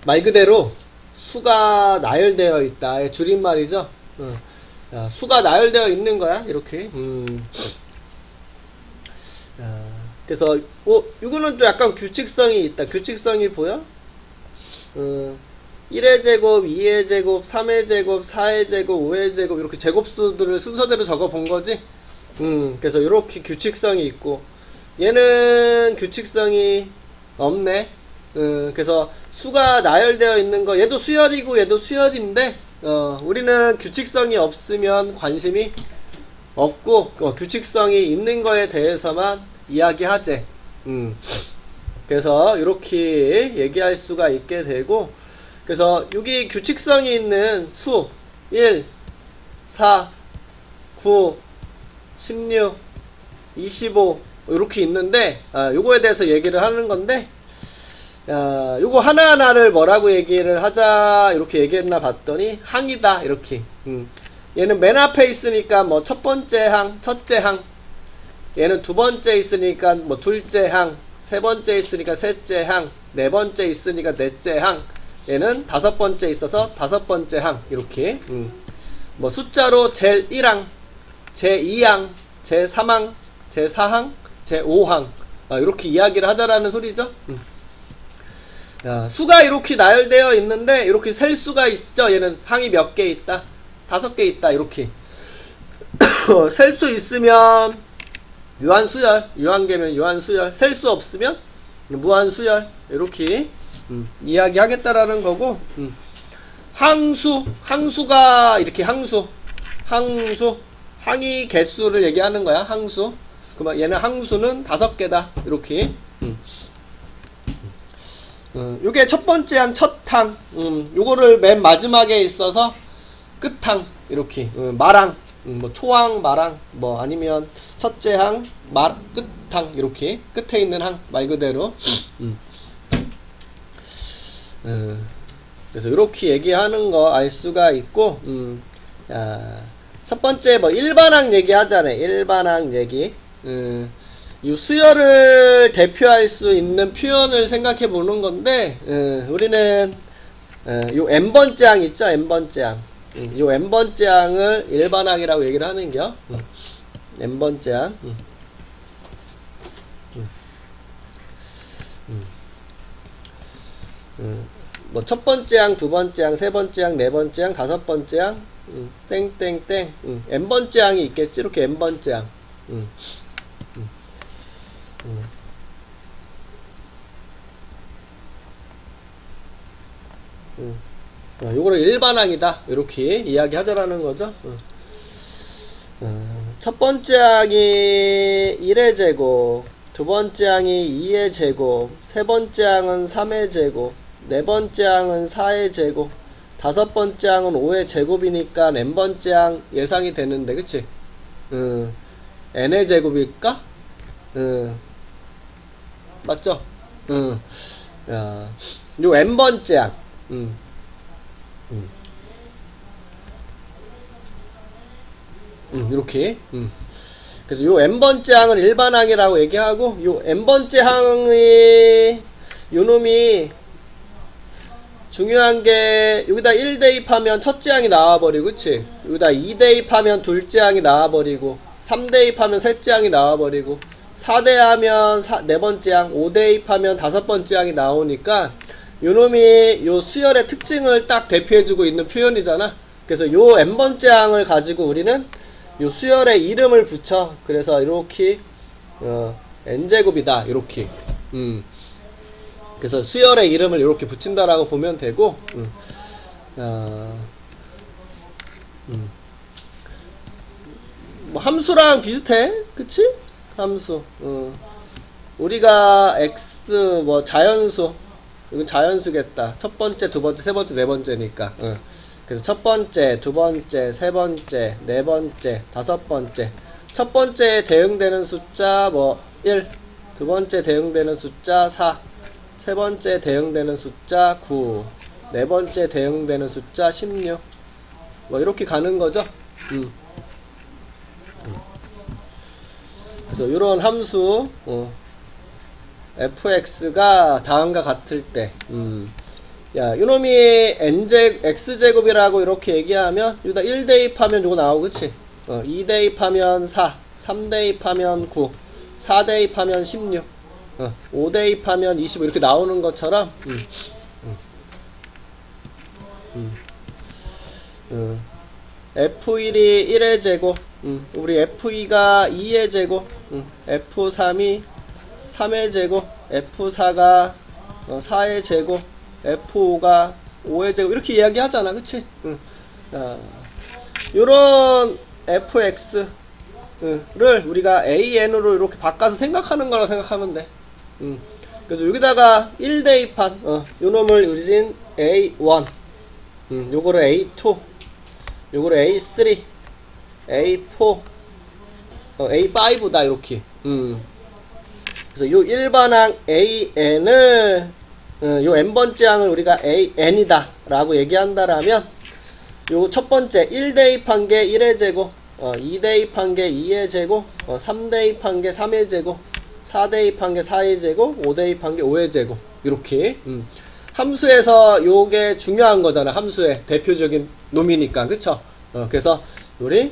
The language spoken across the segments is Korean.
말 그대로 수가 나열되어 있다. 줄임말이죠. 자, 수가 나열되어 있는 거야. 이렇게. 그래서 이거는 좀 약간 규칙성이 있다. 규칙성이 보여? 1의 제곱, 2의 제곱, 3의 제곱, 4의 제곱, 5의 제곱 이렇게 제곱수들을 순서대로 적어 본 거지. 그래서 이렇게 규칙성이 있고 얘는 규칙성이 없네. 그래서 수가 나열되어 있는 거 얘도 수열이고 얘도 수열인데 우리는 규칙성이 없으면 관심이 없고 규칙성이 있는 거에 대해서만 이야기하재. 그래서 이렇게 얘기할 수가 있게 되고 그래서 여기 규칙성이 있는 수 1, 4, 9, 16, 25 이렇게 있는데 요거에 대해서 얘기를 하는 건데 요거 하나하나를 뭐라고 얘기를 하자 이렇게 얘기했나 봤더니 항이다 이렇게. 얘는 맨 앞에 있으니까 뭐 첫 번째 항, 첫째 항. 얘는 두 번째 있으니까 뭐 둘째 항, 세 번째 있으니까 셋째 항, 네 번째 있으니까 넷째 항. 얘는 다섯 번째 있어서 다섯 번째 항 이렇게. 뭐 숫자로 제1항, 제2항, 제3항, 제4항, 제5항 이렇게 이야기를 하자라는 소리죠. 야, 수가 이렇게 나열되어 있는데 이렇게 셀 수가 있죠. 얘는 항이 몇 개 있다? 5개 있다. 이렇게 셀 수 있으면 유한수열, 유한계면 유한수열, 셀 수 없으면 무한수열 이렇게 이야기하겠다라는 거고. 항수, 항수가 이렇게 항수, 항이 개수를 얘기하는 거야. 항수. 그러면 얘는 항수는 5개다. 이렇게. 요게 첫 번째 항, 첫 항. 요거를 맨 마지막에 있어서 끝항. 이렇게. 말항. 뭐 초항, 말항. 뭐 아니면 첫째 항, 끝항. 이렇게. 끝에 있는 항. 말 그대로. 그래서 이렇게 얘기하는 거 알 수가 있고. 첫 번째 뭐 일반항 얘기하잖아요. 일반항 얘기. 이 수열을 대표할 수 있는 표현을 생각해 보는 건데, 우리는 요 n번째 항 있죠? n번째 항. 요 n번째 항을 일반항이라고 얘기를 하는겨. n번째 항. 뭐 첫 번째 항, 두 번째 항, 세 번째 항, 네 번째 항, 다섯 번째 항, 땡땡땡. n번째 항이 있겠지? 이렇게 n번째 항. 요거를 일반항이다 이렇게 이야기하자라는 거죠. 첫 번째 항이 1의 제곱, 두 번째 항이 2의 제곱, 세 번째 항은 3의 제곱, 네 번째 항은 4의 제곱, 다섯 번째 항은 5의 제곱이니까 n번째 항 예상이 되는데, 그치? n의 제곱일까? 맞죠? 요 n번째 항. 이렇게. 그래서 요 n번째 항을 일반항이라고 얘기하고, 요 n번째 항의 요놈이 중요한 게 여기다 1 대입하면 첫째 항이 나와버리고, 그치? 여기다 2 대입하면 둘째 항이 나와버리고, 3 대입하면 셋째 항이 나와버리고, 4 대하면 네 번째 항, 5 대입하면 다섯 번째 항이 나오니까 요놈이 요 수열의 특징을 딱 대표해주고 있는 표현이잖아. 그래서 요 n번째 항을 가지고 우리는 요 수열의 이름을 붙여. 그래서 이렇게 n제곱이다 이렇게. 그래서 수열의 이름을 이렇게 붙인다라고 보면 되고. 뭐 함수랑 비슷해, 그치? 함수. 우리가 x 뭐 자연수, 이건 자연수겠다. 첫 번째, 두 번째, 세 번째, 네 번째니까. 그래서 첫 번째, 두 번째, 세 번째, 네 번째, 다섯 번째. 첫 번째에 대응되는 숫자 뭐 1, 두 번째 대응되는 숫자 4, 세 번째 대응되는 숫자 9, 네 번째 대응되는 숫자 16. 뭐 이렇게 가는 거죠. 그래서 이런 함수 fx가 다음과 같을 때 야, 요놈이 x제곱이라고 이렇게 얘기하면 여기다 1 대입하면 요거 나오고, 그치? 2 대입하면 4, 3 대입하면 9, 4 대입하면 16, 5 대입하면 25 이렇게 나오는 것처럼 F1이 1의 제곱, 우리 F2가 2의 제곱, F3이 3의 제곱, F4가 4의 제곱, F5가 5의 제곱 이렇게 이야기하잖아, 그치? 요런 fx를 우리가 an으로 이렇게 바꿔서 생각하는 거라고 생각하면 돼. 그래서 여기다가 1 대입한 요놈을 우리진 a1, 요거를 a2, 요거를 a3, a4, a5다 이렇게. 그래서 요 일반항 an을 요 n번째 항을 우리가 an이다 라고 얘기한다라면 요 첫 번째 1 대입한 게 1의 제곱, 2 대입한 게 2의 제곱, 3 대입한 게 3의 제곱, 4 대입한 게 4의 제곱, 5 대입한 게 5의 제곱 이렇게. 함수에서 요게 중요한 거잖아. 함수의 대표적인 놈이니까, 그쵸? 그래서 우리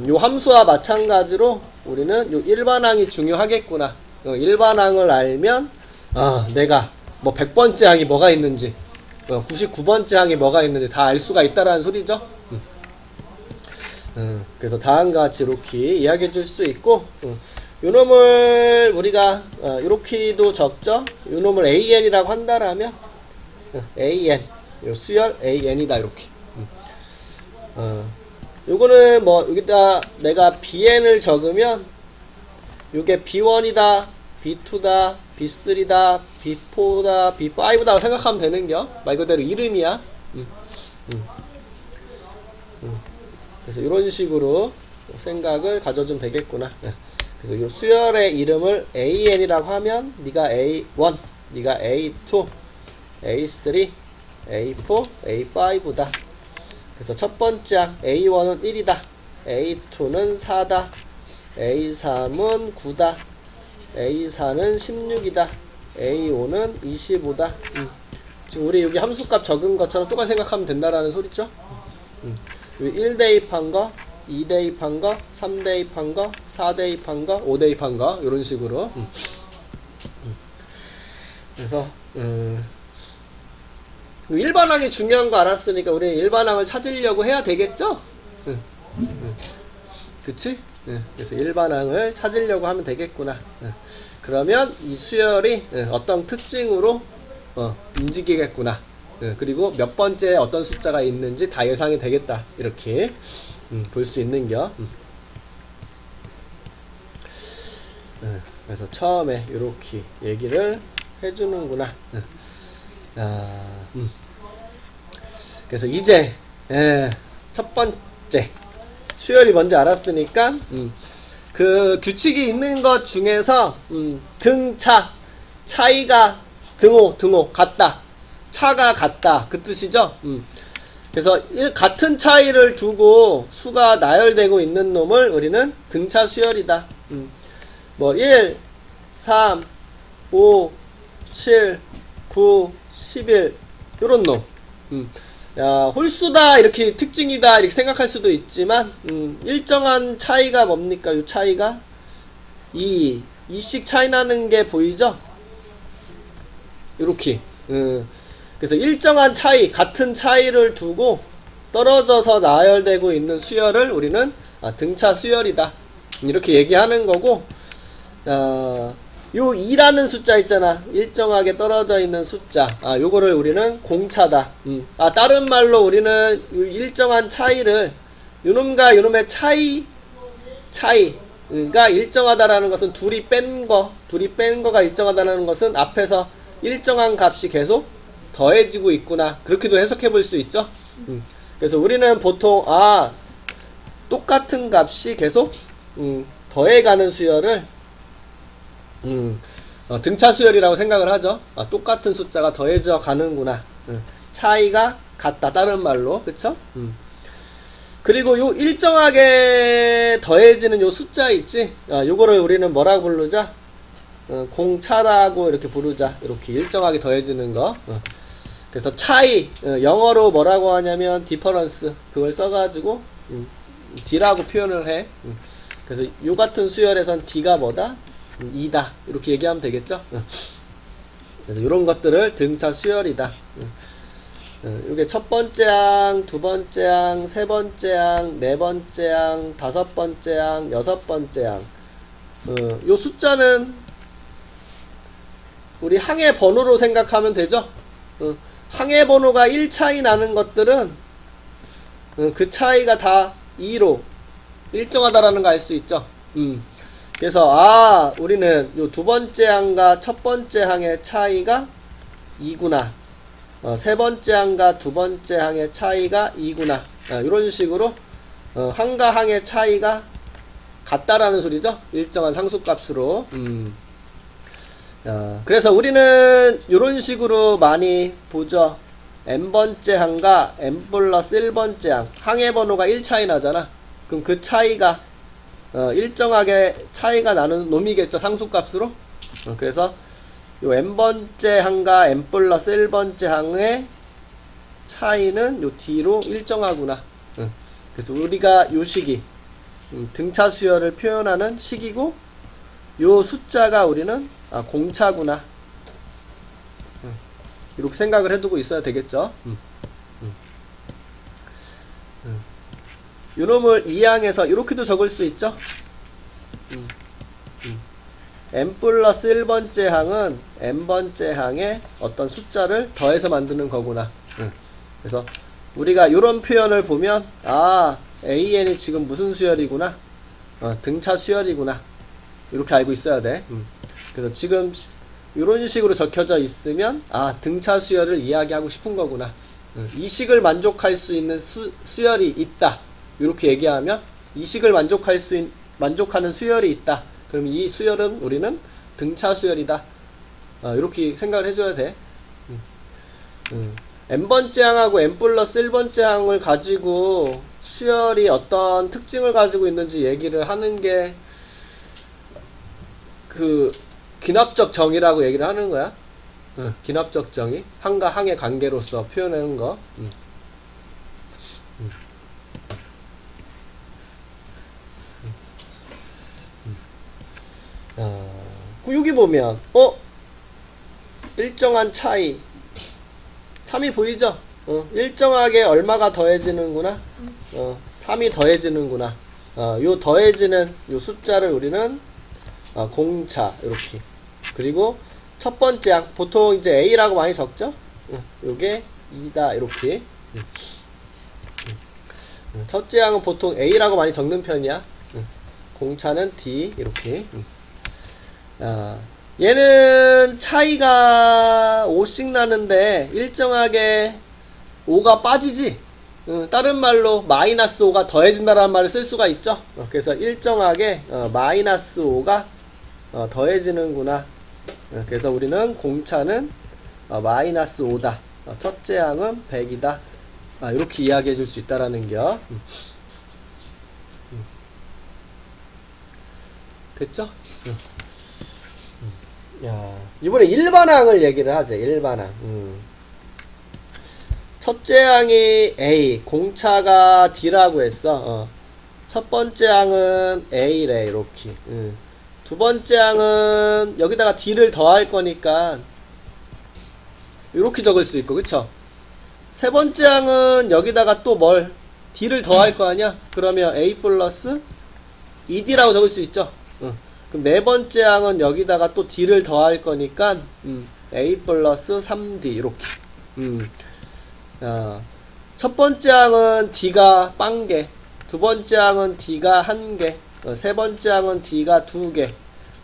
요 함수와 마찬가지로 우리는 요 일반항이 중요하겠구나. 일반항을 알면 내가 뭐 100번째 항이 뭐가 있는지 99번째 항이 뭐가 있는지 다 알 수가 있다라는 소리죠. 그래서 다음과 같이 이렇게 이야기해 줄 수 있고, 요놈을 우리가 이렇게도 적죠. 요놈을 an이라고 한다라면 an, 요 수열 an이다 이렇게. 요거는 뭐 여기다 내가 bn을 적으면 요게 b1이다, b2다, b3다, b4다, b5다 생각하면 되는겨. 말 그대로 이름이야. 그래서 이런 식으로 생각을 가져주면 되겠구나. 그래서 요 수열의 이름을 an이라고 하면 네가 a1, 네가 a2, a3, a4, a5다. 그래서 첫 번째 항 a1은 1이다, a2는 4다, a3은 9다, a4는 16이다, a5는 25다. 지금 우리 여기 함수값 적은 것처럼 똑같이 생각하면 된다라는 소리죠. 1 대입한 거, 2 대입한 거, 3 대입한 거, 4 대입한 거, 5 대입한 거 이런 식으로. 그래서 일반항이 중요한 거 알았으니까 우리는 일반항을 찾으려고 해야 되겠죠? 그치? 그래서 일반항을 찾으려고 하면 되겠구나. 그러면 이 수열이 어떤 특징으로 움직이겠구나. 그리고 몇 번째 어떤 숫자가 있는지 다 예상이 되겠다. 이렇게 볼 수 있는겨. 그래서 처음에 이렇게 얘기를 해주는구나. 그래서 이제 첫 번째 수열이 뭔지 알았으니까 그 규칙이 있는 것 중에서 등차 차이가 등호 같다, 차가 같다 그 뜻이죠. 그래서 같은 차이를 두고 수가 나열되고 있는 놈을 우리는 등차 수열이다. 뭐 1, 3, 5, 7, 9, 11 요런 놈. 야, 홀수다 이렇게 특징이다 이렇게 생각할 수도 있지만 일정한 차이가 뭡니까? 요 차이가 2씩 차이 나는 게 보이죠? 요렇게. 그래서 일정한 차이, 같은 차이를 두고 떨어져서 나열되고 있는 수열을 우리는 등차 수열이다 이렇게 얘기하는 거고, 요 2라는 숫자 있잖아. 일정하게 떨어져 있는 숫자. 요거를 우리는 공차다. 다른 말로 우리는 일정한 차이를 요놈과 요놈의 차이가 일정하다라는 것은 둘이 뺀 거가 일정하다라는 것은 앞에서 일정한 값이 계속 더해지고 있구나. 그렇게도 해석해 볼 수 있죠. 그래서 우리는 보통 똑같은 값이 계속 더해가는 수열을 등차 수열이라고 생각을 하죠. 똑같은 숫자가 더해져 가는구나. 차이가 같다. 다른 말로. 그쵸? 그리고 요 일정하게 더해지는 요 숫자 있지? 요거를 우리는 뭐라고 부르자? 공차라고 이렇게 부르자. 이렇게 일정하게 더해지는 거. 그래서 차이, 영어로 뭐라고 하냐면 difference, 그걸 써가지고 D라고 표현을 해. 그래서 요 같은 수열에선 D가 뭐다? 2다. 이렇게 얘기하면 되겠죠? 그래서 이런 것들을 등차 수열이다. 이게 첫 번째 항, 두 번째 항, 세 번째 항, 네 번째 항, 다섯 번째 항, 여섯 번째 항. 요 숫자는 우리 항의 번호로 생각하면 되죠? 항의 번호가 1 차이 나는 것들은 그 차이가 다 2로 일정하다라는 거 알 수 있죠? 그래서 우리는 요 두 번째 항과 첫 번째 항의 차이가 2구나. 세 번째 항과 두 번째 항의 차이가 2구나. 이런 식으로 항과 항의 차이가 같다라는 소리죠. 일정한 상수값으로. 그래서 우리는 이런 식으로 많이 보죠. n번째 항과 n 플러스 1번째 항. 항의 번호가 1 차이 나잖아. 그럼 그 차이가 일정하게 차이가 나는 놈이겠죠. 상수값으로. 그래서 요 n번째 항과 n 플러스 1번째 항의 차이는 요 d로 일정하구나. 그래서 우리가 요 식이 등차 수열을 표현하는 식이고, 요 숫자가 우리는 공차구나. 이렇게 생각을 해두고 있어야 되겠죠. 요놈을 2항에서 이렇게도 적을 수 있죠. n 플러스 1번째 항은 n번째 항에 어떤 숫자를 더해서 만드는 거구나. 그래서 우리가 요런 표현을 보면 an이 지금 무슨 수열이구나, 등차 수열이구나, 이렇게 알고 있어야 돼. 그래서 지금 요런 식으로 적혀져 있으면 등차 수열을 이야기하고 싶은 거구나. 이 식을 만족할 수 있는 수열이 있다, 이렇게 얘기하면 이 식을 만족하는 수열이 있다. 그럼 이 수열은 우리는 등차 수열이다. 이렇게 생각을 해줘야 돼. n번째 항하고 n 플러스 1번째 항을 가지고 수열이 어떤 특징을 가지고 있는지 얘기를 하는 게 그 귀납적 정의라고 얘기를 하는 거야. 귀납적 정의, 항과 항의 관계로서 표현하는 거. 여기 보면 일정한 차이 3이 보이죠? 일정하게 얼마가 더해지는구나. 3이 더해지는구나. 요 더해지는 요 숫자를 우리는 공차, 이렇게. 그리고 첫 번째 항, 보통 이제 A라고 많이 적죠? 요게 2다, 이렇게. 첫째 항은 보통 A라고 많이 적는 편이야. 공차는 D, 이렇게. 얘는 차이가 5씩 나는데 일정하게 5가 빠지지. 다른 말로 마이너스 5가 더해진다라는 말을 쓸 수가 있죠. 그래서 일정하게 마이너스 5가 더해지는구나. 그래서 우리는 공차는 마이너스 5다. 첫째 항은 100이다. 이렇게 이야기해 줄 수 있다라는 겨. 됐죠? 이번에 일반항을 얘기를 하자. 일반항. 첫째 항이 A, 공차가 D라고 했어. 첫 번째 항은 A래, 이렇게. 두 번째 항은 여기다가 D를 더할 거니까 이렇게 적을 수 있고, 그쵸? 세 번째 항은 여기다가 또 D를 더할 거 아니야? 그러면 A 플러스 2D라고 적을 수 있죠? 그럼 네 번째 항은 여기다가 또 D를 더할 거니까 A 플러스 3D, 이렇게. 첫 번째 항은 D가 0개, 두 번째 항은 D가 1개, 세 번째 항은 D가 2개,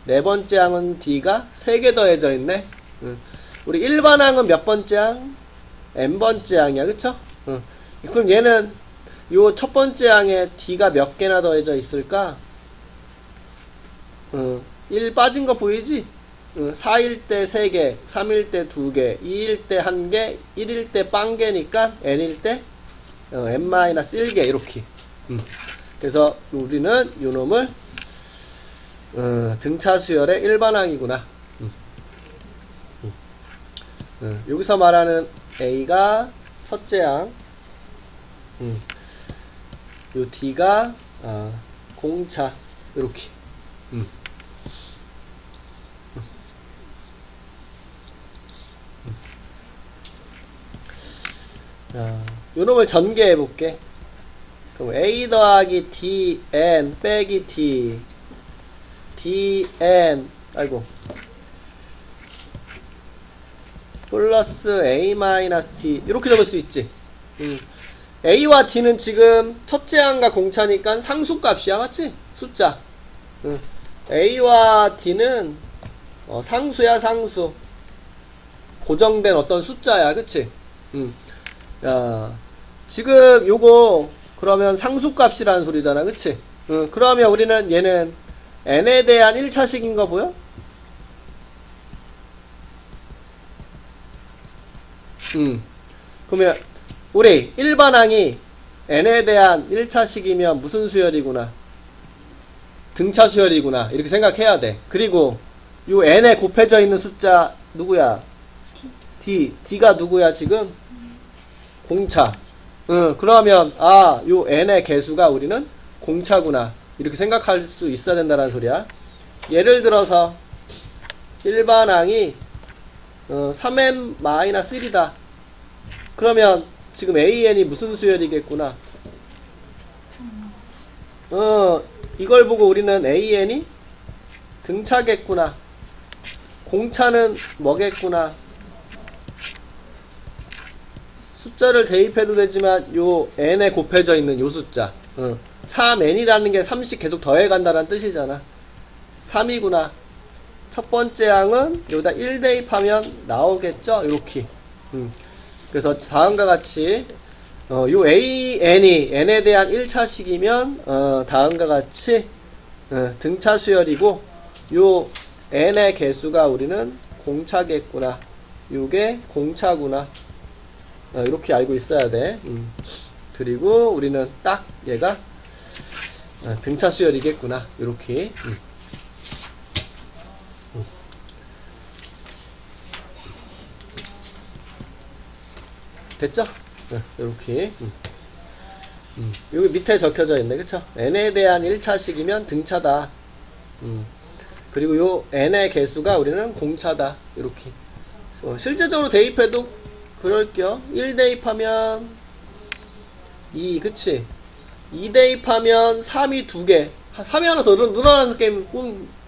네 번째 항은 D가 3개 더해져 있네. 우리 일반항은 몇 번째 항? n번째 항이야, 그쵸? 그럼 얘는 요 첫 번째 항에 D가 몇 개나 더해져 있을까? 1 빠진 거 보이지? 4일 때 3개, 3일 때 2개, 2일 때 1개, 1일 때 0개니까 n일 때 n-1개, 이렇게. 그래서 우리는 요놈을 등차 수열의 일반항이구나. 여기서 말하는 A가 첫째 항, 요 D가 공차 이렇게. 요놈을 전개해 볼게. 그럼 A 더하기 DN 빼기 T DN 아이고 플러스 A 마이너스 T 이렇게 적을 수 있지. A와 D는 지금 첫째 항과 공차니까 상수값이야, 맞지? 숫자. A와 D는 상수야, 상수. 고정된 어떤 숫자야, 그치? 야, 지금 요거 그러면 상수값이라는 소리잖아, 그치? 그러면 우리는 얘는 n에 대한 1차식인 거 보여? 그러면 우리 일반항이 n에 대한 1차식이면 무슨 수열이구나? 등차 수열이구나. 이렇게 생각해야 돼. 그리고 요 n에 곱해져 있는 숫자 누구야? D가 누구야 지금? 공차. 그러면 요 n의 개수가 우리는 공차구나. 이렇게 생각할 수 있어야 된다는 소리야. 예를 들어서 일반항이 3n-1이다. 그러면 지금 AN이 무슨 수열이겠구나. 이걸 보고 우리는 AN이 등차겠구나. 공차는 뭐겠구나. 숫자를 대입해도 되지만 요 n에 곱해져 있는 요 숫자 3n이라는 게 3씩 계속 더해간다는 뜻이잖아. 3이구나. 첫 번째 항은 여기다 1 대입하면 나오겠죠? 이렇게. 그래서 다음과 같이 요 AN이 n에 대한 1차식이면 다음과 같이 등차 수열이고 요 n의 개수가 우리는 공차겠구나. 요게 공차구나. 이렇게 알고 있어야 돼. 그리고 우리는 딱 얘가 등차 수열이겠구나. 이렇게. 됐죠? 이렇게. 여기 밑에 적혀져 있네, 그쵸? n에 대한 1차식이면 등차다. 그리고 요 n의 개수가 우리는 공차다. 이렇게. 실제적으로 대입해도 그럴게요. 1 대입하면 2, 그치? 2 대입하면 3이 2개. 3이 하나 더 늘어나는 게임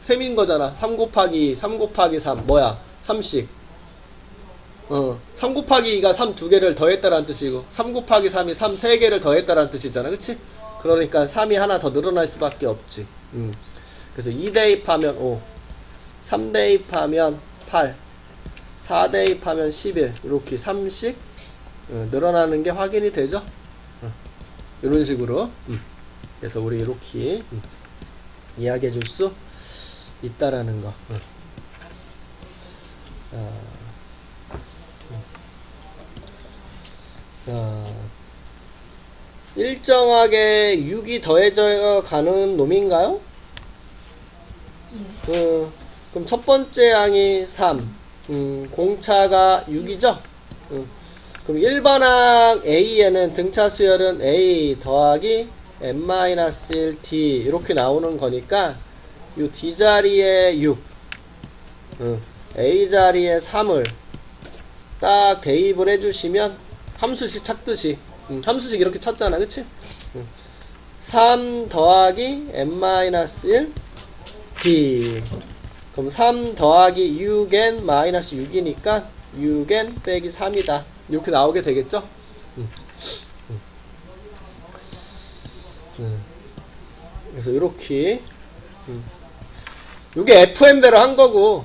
셈인 거잖아. 3 곱하기 3 곱하기 3 뭐야? 3씩. 3 곱하기 2가 3 2개를 더했다라는 뜻이고 3 곱하기 3이 3 3개를 더했다라는 뜻이잖아, 그치? 그러니까 3이 하나 더 늘어날 수밖에 없지. 그래서 2 대입하면 5, 3 대입하면 8, 4 대입하면 11 이렇게 3씩 늘어나는 게 확인이 되죠. 이런 식으로. 그래서 우리 이렇게 이야기해 줄 수 있다라는 거. 일정하게 6이 더해져 가는 놈인가요? 그럼 첫 번째 항이 3, 공차가 6이죠? 그럼 일반항 A에는 등차 수열은 A 더하기 n-1 D 이렇게 나오는 거니까 요 D 자리에 6, A 자리에 3을 딱 대입을 해주시면 함수식 찾듯이 함수식 이렇게 찾잖아, 그치? 3 더하기 n-1 D 그럼 3 더하기 6n 마이너스 6이니까 6n 빼기 3이다. 이렇게 나오게 되겠죠? 그래서 이렇게 요게 FM대로 한 거고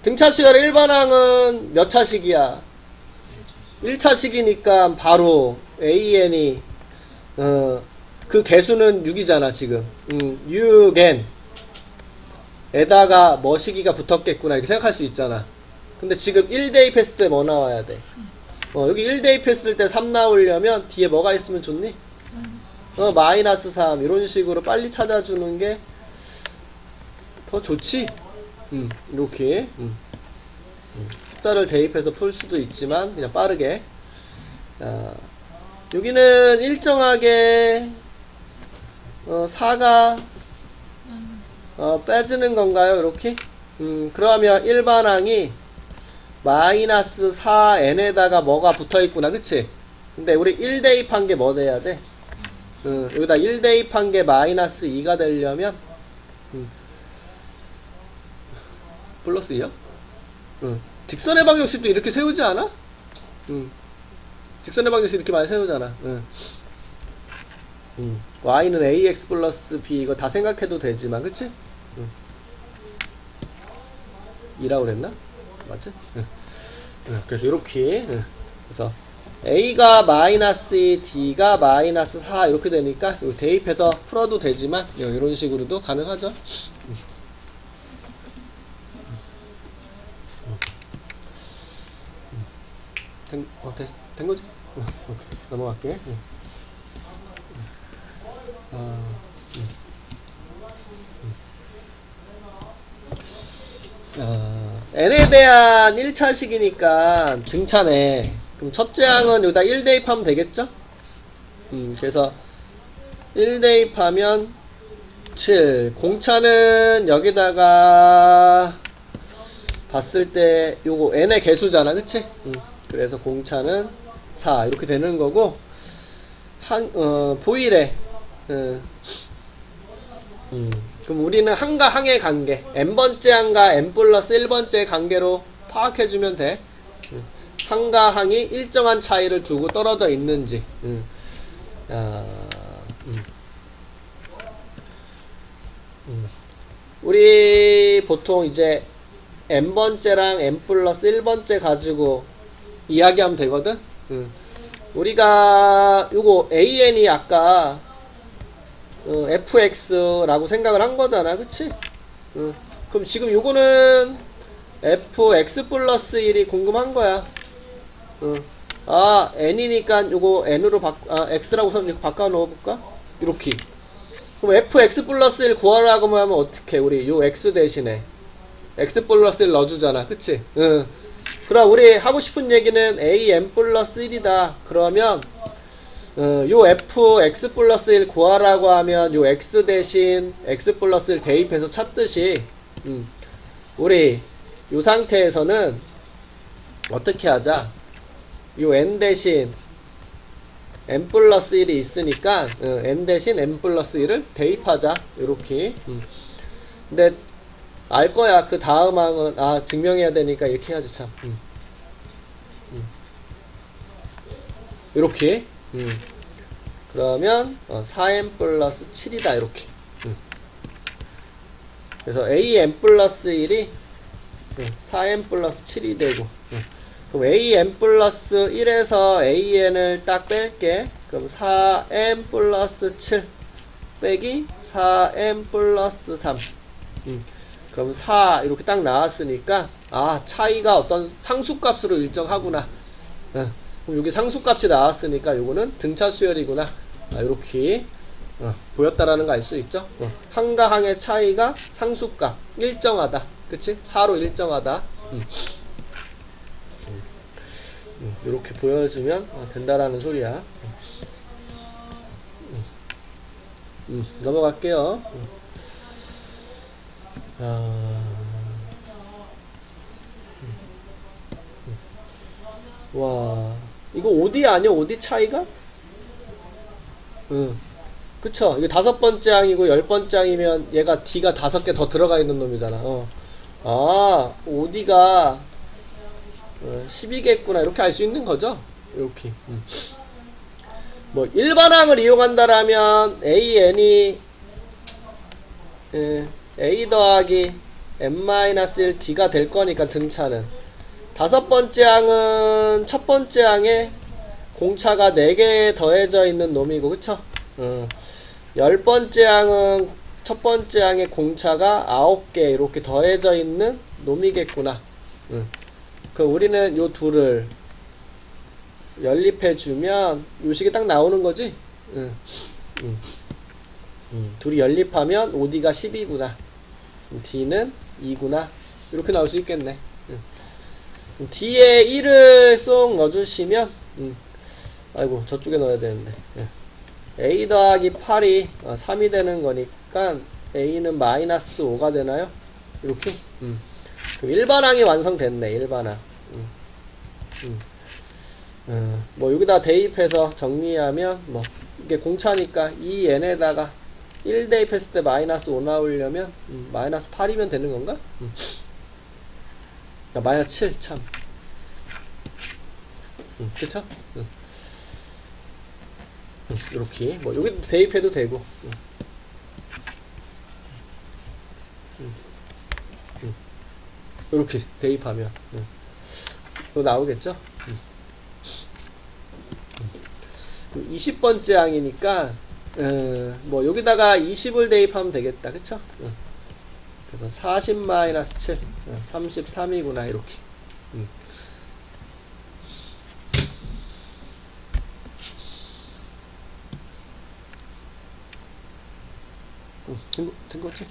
등차 수열 일반항은 몇 차식이야? 1차식이니까 바로 AN이 그 개수는 6이잖아 지금. 6n 에다가 뭐 시기가 붙었겠구나 이렇게 생각할 수 있잖아. 근데 지금 1 대입했을 때 뭐 나와야 돼? 여기 1 대입했을 때 3 나오려면 뒤에 뭐가 있으면 좋니? 마이너스 3 이런 식으로 빨리 찾아주는 게 더 좋지? 이렇게 숫자를 대입해서 풀 수도 있지만 그냥 빠르게. 여기는 일정하게 4가 빼지는 건가요? 이렇게? 그러면 일반항이 마이너스 4n에다가 뭐가 붙어있구나, 그치? 근데 우리 1 대입한 게 뭐 돼야 돼? 여기다 1 대입한 게 마이너스 2가 되려면 플러스 2요? 직선의 방정식도 이렇게 세우지 않아? 직선의 방정식 이렇게 많이 세우잖아. y는 ax 플러스 b 이거 다 생각해도 되지만, 그치? 2라고 그랬나? 맞지? 그래서 이렇게 그래서 a가 마이너스 2, d가 마이너스 4 이렇게 되니까 이거 대입해서 풀어도 되지만 이런 식으로도 가능하죠. 된 거지? 오케이. 넘어갈게. n에 대한 1차식이니까 등차네. 그럼 첫째 항은 여기다 1 대입하면 되겠죠? 그래서 1 대입하면 7. 공차는 여기다가 봤을 때 요거 n의 개수잖아, 그치? 그래서 공차는 4 이렇게 되는 거고, 보이래. 그럼 우리는 항과 항의 관계, n번째 항과 n 플러스 1번째 관계로 파악해주면 돼. 항과 항이 일정한 차이를 두고 떨어져 있는지. 우리 보통 이제 n번째랑 n 플러스 1번째 가지고 이야기하면 되거든. 우리가 요거 an이 아까 fx라고 생각을 한 거잖아, 그치? 그럼 지금 요거는 fx 플러스 1이 궁금한 거야. n이니까 요거 n으로 x라고 좀 바꿔 넣어볼까? 이렇게. 그럼 fx 플러스 1 구하라고 하면 어떻게? 우리 요 x 대신에 x 플러스 1 넣어주잖아, 그치? 그럼 우리 하고 싶은 얘기는 an 플러스 1이다. 그러면 요 fx 플러스 1 구하라고 하면 요 x 대신 x 플러스 1 대입해서 찾듯이 우리 요 상태에서는 어떻게 하자? 요 n 대신 n 플러스 1이 있으니까 n 대신 n 플러스 1을 대입하자. 요렇게. 근데 알 거야. 그 다음 항은 증명해야 되니까 이렇게 해야지 참. 요렇게. 그러면 4n 플러스 7이다 이렇게. 그래서 an 플러스 1이 4n 플러스 7이 되고, 그럼 an 플러스 1에서 an을 딱 뺄게. 그럼 4n 플러스 7 빼기 4n 플러스 3. 그럼 4 이렇게 딱 나왔으니까 차이가 어떤 상수값으로 일정하구나. 그럼 여기 상수값이 나왔으니까 요거는 등차 수열이구나. 이렇게 보였다라는 거 알 수 있죠? 항과 항의 차이가 상수값 일정하다, 그치? 4로 일정하다. 이렇게 보여주면 된다라는 소리야. 넘어갈게요. 와, 이거 OD 아니야? OD 차이가? 그쵸? 이게 5번째 항이고 10번째 항이면 얘가 D가 5개 더 들어가 있는 놈이잖아. OD가 12개구나. 이렇게 알 수 있는 거죠? 이렇게. 뭐, 일반항을 이용한다라면 AN이 A 더하기 n-1 D가 될 거니까 등차는. 5번째 항은 첫 번째 항에 공차가 4개 더해져 있는 놈이고, 그쵸? 10번째 항은 첫 번째 항에 공차가 9개 이렇게 더해져 있는 놈이겠구나. 그럼 우리는 요 둘을 연립해주면 요식이 딱 나오는 거지? 둘이 연립하면 OD가 10이구나. D는 2구나. 이렇게 나올 수 있겠네. D에 1을 쏙 넣어주시면 아이고 저쪽에 넣어야 되는데 A 더하기 8이 3이 되는 거니까 A는 마이너스 5가 되나요? 이렇게? 그럼 일반항이 완성됐네. 일반항. 뭐 여기다 대입해서 정리하면 뭐 이게 공차니까 2n에다가 1 대입했을 때 마이너스 5 나오려면 마이너스 8이면 되는 건가? 마이너스 7 참. 그쵸? 이렇게 뭐 여기 대입해도 되고. 이렇게 대입하면 이거 나오겠죠? 20번째 항이니까 뭐 여기다가 20을 대입하면 되겠다. 그쵸? 그래서 40 마이너스 7 33이구나 이렇게. 된 거지?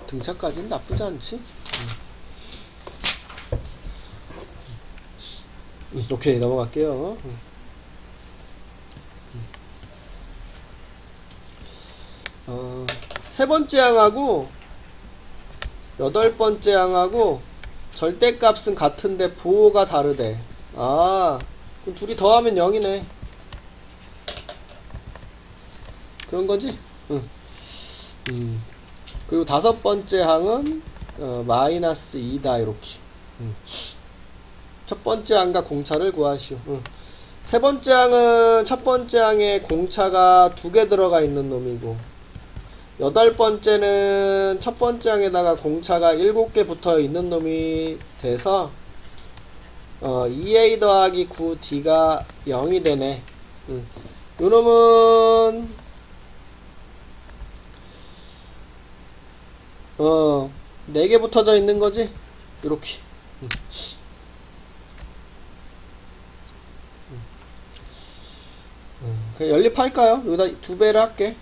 등차까지는 나쁘지 않지? 오케이 넘어갈게요. 세 번째 항하고 여덟 번째 항하고 절대값은 같은데 부호가 다르대. 아 그럼 둘이 더하면 0이네. 그런 거지? 그리고 다섯 번째 항은 마이너스 2다 이렇게. 첫 번째 항과 공차를 구하시오. 세 번째 항은 첫 번째 항에 공차가 2개 들어가 있는 놈이고 여덟 번째는 첫 번째 항에다가 공차가 7개 붙어 있는 놈이 돼서 2a 더하기 9d가 0이 되네. 요 놈은 4개 붙어져 있는 거지? 요렇게. 그냥 연립할까요? 여기다 2배를 할게.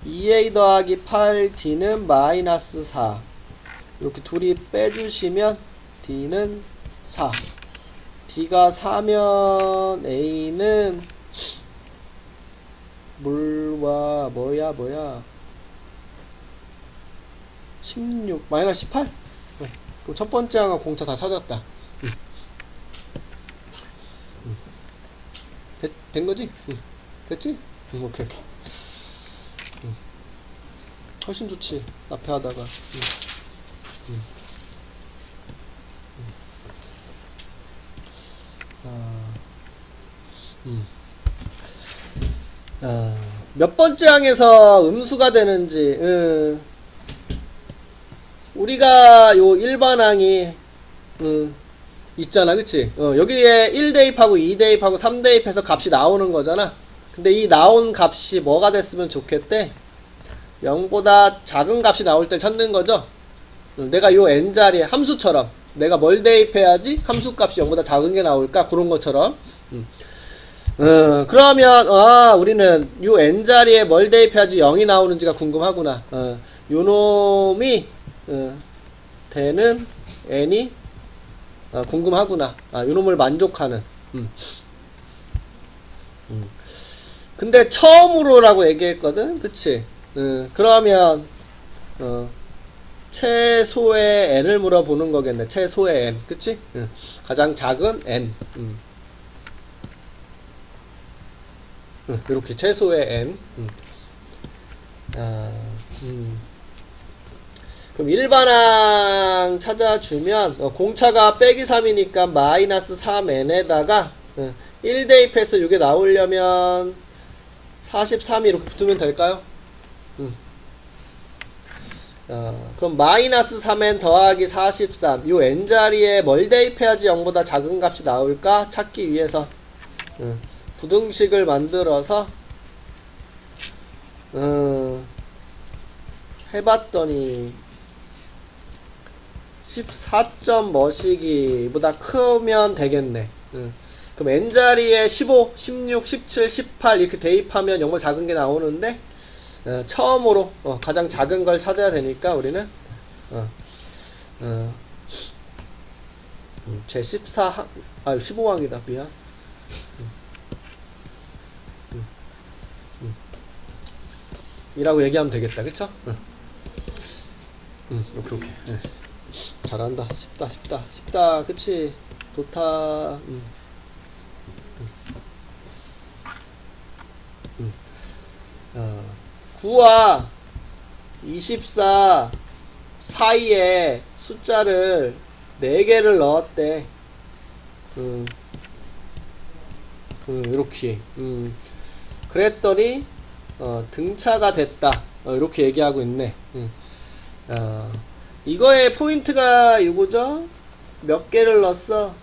2a 더하기 8d는 마이너스 4. 이렇게 둘이 빼주시면 d는 4. d가 4면 a는 뭐야 16 마이너스 18? 그럼 첫 번째 항은 공차 다 찾았다. 된 거지? 됐지? 오케이. 훨씬 좋지. 앞에 하다가. 몇 번째 항에서 음수가 되는지, 우리가 요 일반항이, 있잖아, 그치? 여기에 1 대입하고 2 대입하고 3 대입해서 값이 나오는 거잖아. 근데 이 나온 값이 뭐가 됐으면 좋겠대? 0보다 작은 값이 나올 때 찾는 거죠? 내가 요 n자리에 함수처럼 내가 뭘 대입해야지 함수 값이 0보다 작은 게 나올까? 그런 것처럼. 그러면 우리는 요 n자리에 뭘 대입해야지 0이 나오는지가 궁금하구나. 요 놈이 되는 n이 궁금하구나. 요 놈을 만족하는. 근데 처음으로라고 얘기했거든. 그치? 그러면 최소의 n을 물어보는 거겠네. 최소의 n. 그치? 가장 작은 n. 이렇게 최소의 n. 그럼 일반항 찾아주면 공차가 빼기 3이니까 마이너스 3n에다가 1 대입해서 이게 나오려면 43이 이렇게 붙으면 될까요? 그럼 마이너스 3n 더하기 43 요 n자리에 뭘 대입해야지 0보다 작은 값이 나올까 찾기 위해서 부등식을 만들어서 해봤더니 14점 뭐시기 보다 크면 되겠네. 그럼 n자리에 15, 16, 17, 18 이렇게 대입하면 0보다 작은 게 나오는데 처음으로 가장 작은 걸 찾아야 되니까 우리는 제 14항 15항이다 미안. 이라고 얘기하면 되겠다. 그쵸? 오케이. 잘한다. 쉽다. 그치? 좋다. 9와 24 사이에 숫자를 4개를 넣었대. 이렇게. 그랬더니 등차가 됐다. 이렇게 얘기하고 있네. 이거의 포인트가 이거죠? 몇 개를 넣었어?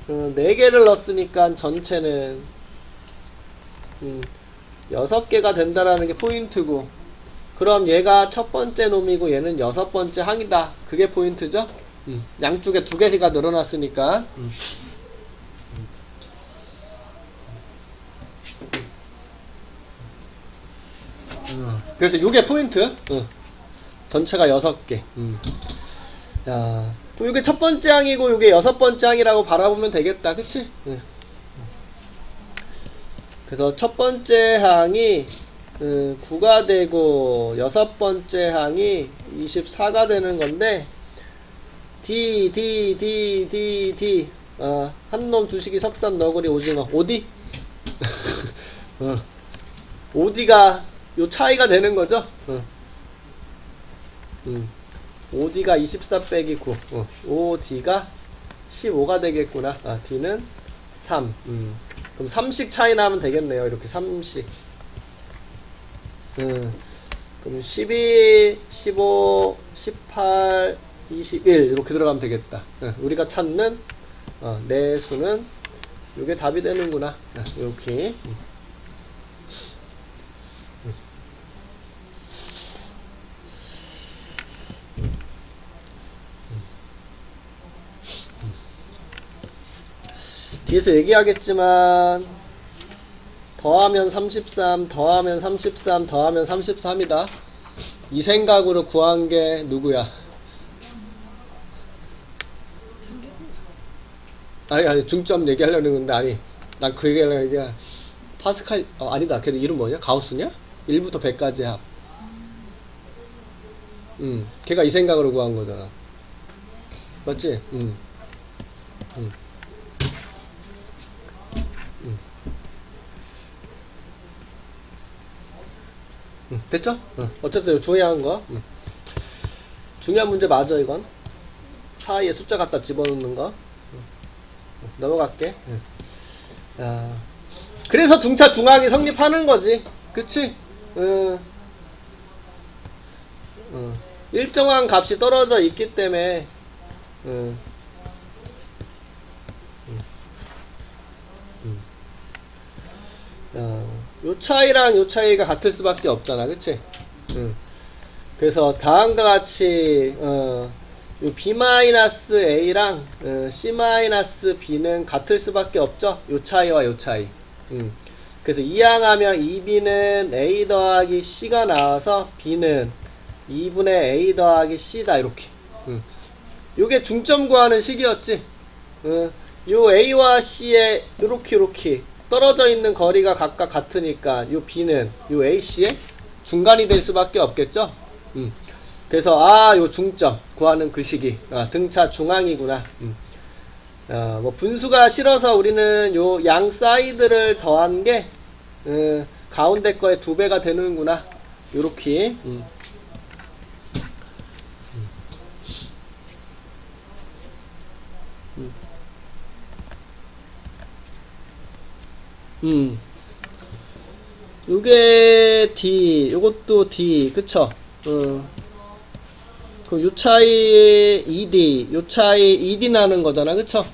4개를 넣었으니까 전체는 6개가 된다라는 게 포인트고, 그럼 얘가 첫 번째 놈이고 얘는 6번째 항이다. 그게 포인트죠? 양쪽에 2개가 늘어났으니까. 그래서 요게 포인트. 전체가 6개. 야, 또 요게 첫 번째 항이고 요게 6번째 항이라고 바라보면 되겠다. 그치? 그래서 첫 번째 항이 9가 되고 6번째 항이 24가 되는 건데, D 한놈 두식이 석삼 너구리 오징어 오디 오디가 요 차이가 되는 거죠. OD가 24 빼기 9 OD가 15가 되겠구나. D는 3. 그럼 3씩 차이 나면 되겠네요. 이렇게 3씩. 그럼 12 15 18 21 이렇게 들어가면 되겠다. 우리가 찾는 내 수는 요게 답이 되는구나. 이렇게. 뒤에서 얘기하겠지만 더하면 33 더하면 33 더하면 33이다. 이 생각으로 구한 게 누구야? 아니 중점 얘기하려는 건데, 아니 난 그 얘기하려는 게 파스칼 아니다. 걔 이름 뭐냐? 가우스냐? 1부터 100까지 합. 걔가 이 생각으로 구한 거잖아. 맞지? 됐죠? 어쨌든 중요한 거. 중요한 문제 맞아. 이건 사이에 숫자 갖다 집어넣는 거. 넘어갈게. 그래서 등차 중항이 성립하는 거지. 그치? 일정한 값이 떨어져 있기 때문에 요 차이랑 요 차이가 같을 수밖에 없잖아. 그치? 그래서 다음과 같이 요 B-A랑 C-B는 같을 수밖에 없죠. 요 차이와 요 차이. 그래서 이항하면 2B는 A 더하기 C가 나와서 B는 2분의 A 더하기 C다. 이렇게. 요게 중점 구하는 식이었지. 요 A와 C의 요렇게 떨어져 있는 거리가 각각 같으니까 요 B는 요 AC의 중간이 될 수밖에 없겠죠. 그래서 요 중점 구하는 그 식이 등차 중항이구나. 뭐 분수가 싫어서 우리는 요 양 사이드를 더한 게 가운데 거의 2배가 되는구나. 요렇게. 요게 D, 요것도 D, 그쵸? 그럼 요 차이 ED, 요 차이 ED 나는 거잖아, 그쵸?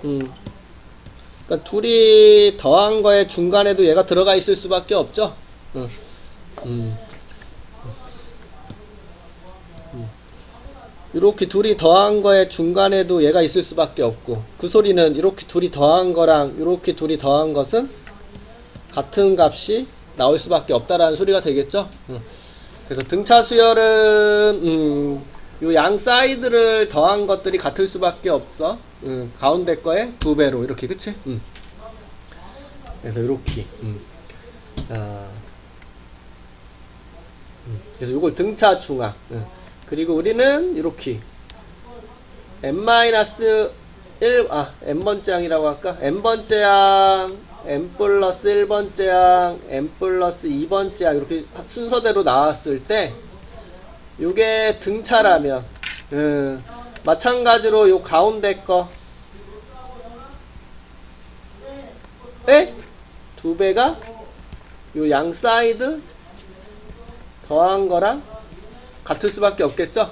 그러니까 둘이 더한 거에 중간에도 얘가 들어가 있을 수밖에 없죠? 이렇게 둘이 더한 거에 중간에도 얘가 있을 수밖에 없고, 그 소리는 이렇게 둘이 더한 거랑 이렇게 둘이 더한 것은 같은 값이 나올 수밖에 없다라는 소리가 되겠죠. 그래서 등차 수열은 요 양 사이드를 더한 것들이 같을 수밖에 없어. 가운데 거에 2배로 이렇게, 그치? 그래서 이렇게. 그래서 이걸 등차 중앙. 그리고 우리는 이렇게 n-1 n번째 항이라고 할까? n번째 항, n 플러스 1번째 항, n 플러스 2번째 항, 이렇게 순서대로 나왔을 때 요게 등차라면 마찬가지로 요 가운데 거 에 2배가 요 양 사이드 더한 거랑 같을 수밖에 없겠죠.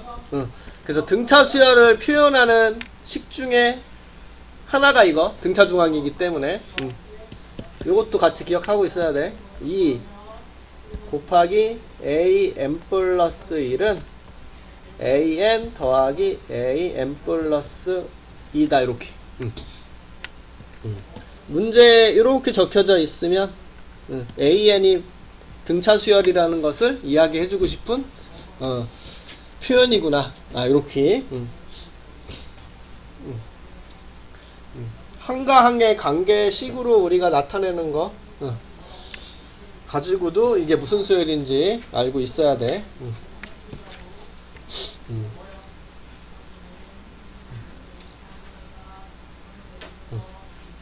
그래서 등차 수열을 표현하는 식 중에 하나가 이거 등차 중앙이기 때문에 요것도 같이 기억하고 있어야 돼. 2 곱하기 a n 플러스 1은 a n 더하기 a n 플러스 2다 이렇게. 문제에 이렇게 적혀져 있으면 a n이 등차 수열이라는 것을 이야기해주고 싶은 표현이구나. 이렇게. 한과 한의 관계식으로 우리가 나타내는 거 가지고도 이게 무슨 수열인지 알고 있어야 돼.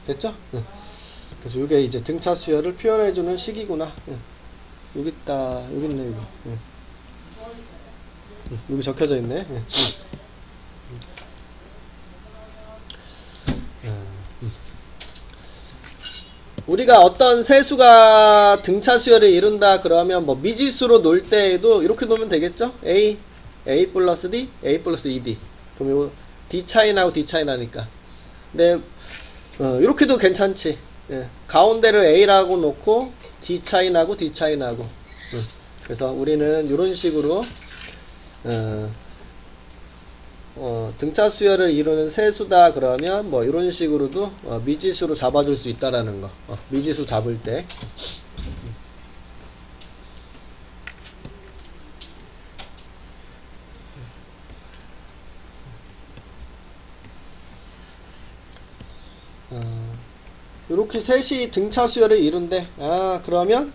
됐죠? 그래서 이게 이제 등차 수열을 표현해주는 식이구나. 여기 있다. 여기 있네, 여기. 여기 적혀져 있네. 우리가 어떤 세수가 등차 수열을 이룬다 그러면 뭐 미지수로 놓을 때에도 이렇게 놓으면 되겠죠? a 플러스 d, a 플러스 2d. 그럼 요 d 차이 나고 d 차이 나니까. 근데 이렇게도 괜찮지. 가운데를 a라고 놓고 d 차이 나고 d 차이 나고. 그래서 우리는 이런 식으로 등차 수열을 이루는 세수다 그러면 뭐 이런 식으로도 미지수로 잡아줄 수 있다라는 거. 미지수 잡을 때. 이렇게 셋이 등차 수열을 이룬대. 그러면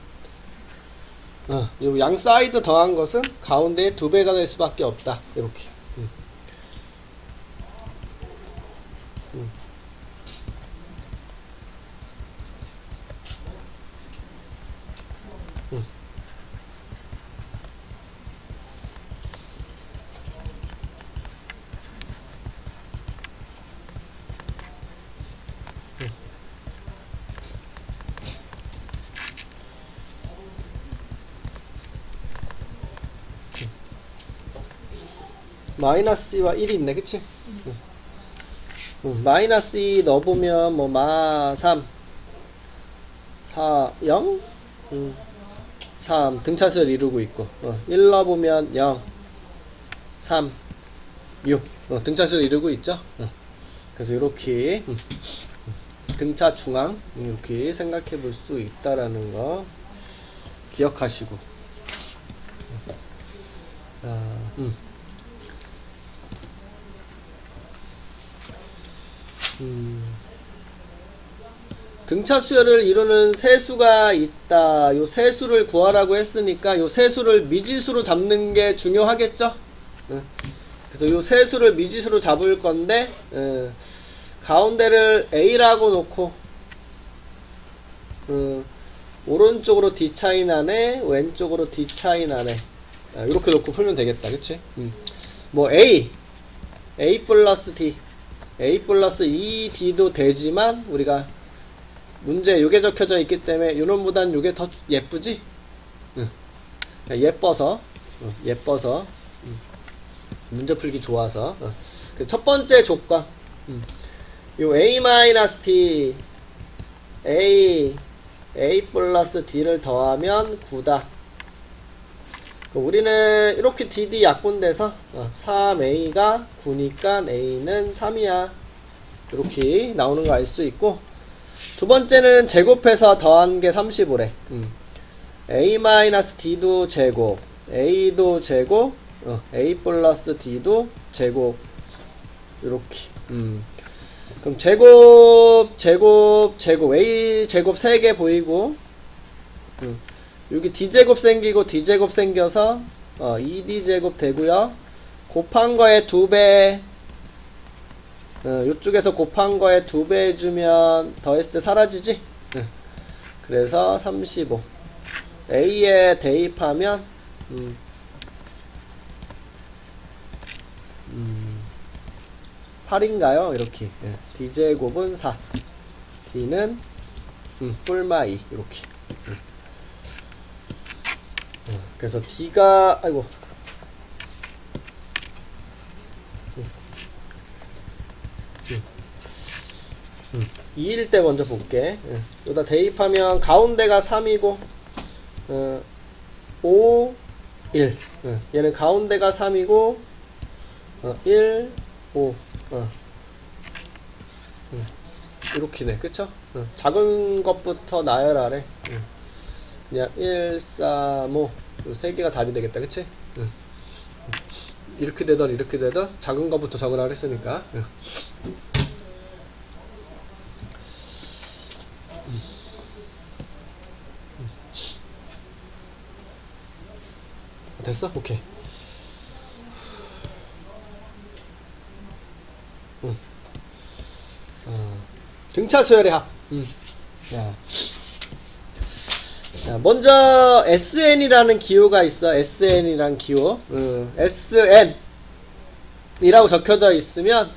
요 양 사이드 더한 것은 가운데에 2배가 될 수밖에 없다. 이렇게. 마이너스 2와 1이 있네, 그치? 마이너스 2 넣어보면 뭐 마 3 4 0 3 등차수열 이루고 있고 1 넣어보면 0 3 6 등차수열 이루고 있죠. 그래서 이렇게 등차 중앙 이렇게 생각해 볼 수 있다라는 거 기억하시고 등차 수열을 이루는 세수가 있다. 요 세수를 구하라고 했으니까 요 세수를 미지수로 잡는 게 중요하겠죠. 그래서 요 세수를 미지수로 잡을 건데 가운데를 a라고 놓고 오른쪽으로 d 차이 나네, 왼쪽으로 d 차이 나네. 이렇게 놓고 풀면 되겠다, 그치? 뭐 a 플러스 d, a 플러스 2d도 되지만 우리가 문제 요게 적혀져 있기 때문에 요놈보단 요게 더 예쁘지? 예뻐서 문제 풀기 좋아서 첫 번째 조건 요 a-t a 플러스 d를 더하면 9다. 우리는 이렇게 dd 약분돼서 3a가 9니까 a는 3이야 이렇게 나오는 거 알 수 있고, 두 번째는 제곱해서 더한 게 35래. a-d도 제곱, a도 제곱, a 플러스 d도 제곱. 요렇게. 그럼 제곱, a 제곱 3개 보이고, 여기 d제곱 생기고 d제곱 생겨서 2d제곱 되고요. 곱한 거에 2배, 요쪽에서 곱한 거에 2배 해주면 더했을 때 사라지지? 그래서 35. A에 대입하면 8인가요? 이렇게. d제곱은 4, d는 뿔마 2 이렇게. 그래서 d가 아이고 2일 때 먼저 볼게. 여기다 대입하면 가운데가 3이고 5, 1. 얘는 가운데가 3이고 1, 5. 이렇게네. 그쵸? 작은 것부터 나열하래. 그냥 1, 3, 5. 요 3개가 답이 되겠다. 그치? 이렇게 되던 이렇게 되던 작은 것부터 적으라 그랬으니까. 됐어? 오케이. 등차 수열의 합. 자, 먼저 SN이라는 기호가 있어. SN이란 기호. SN이라고 적혀져 있으면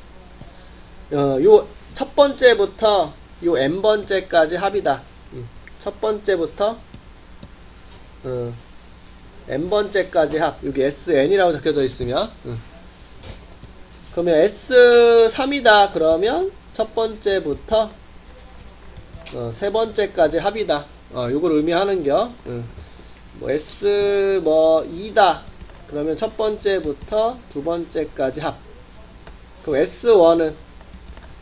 요 첫 번째부터 요 n번째까지 합이다. 첫 번째부터 n번째까지 합. 여기 SN이라고 적혀져 있으면 그러면 S3이다. 그러면 첫 번째부터 세 번째까지 합이다. 요걸 의미하는겨. 뭐 S 뭐 2다. 그러면 첫 번째부터 두 번째까지 합. 그럼 S1은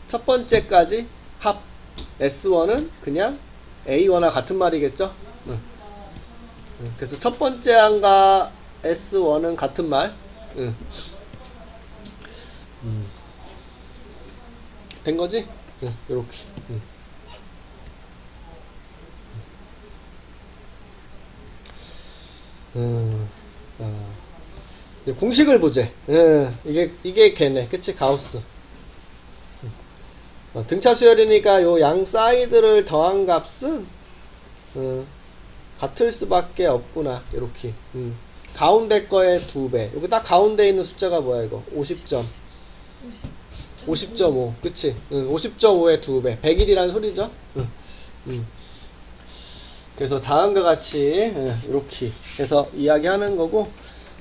첫 번째까지 합. S1은 그냥 A1과 같은 말이겠죠? 그래서 첫 번째 항과 S1은 같은 말. 된 거지? 요렇게. 공식을 보재. 이게 걔네. 그치? 가우스. 등차 수열이니까 요 양 사이드를 더한 값은 같을 수밖에 없구나. 이렇게. 가운데 거에 2배. 여기 딱 가운데 있는 숫자가 뭐야 이거? 50점. 50.5. 그치? 50.5에 2배. 100일이라는 소리죠? 그래서 다음과 같이 이렇게 해서 이야기하는 거고,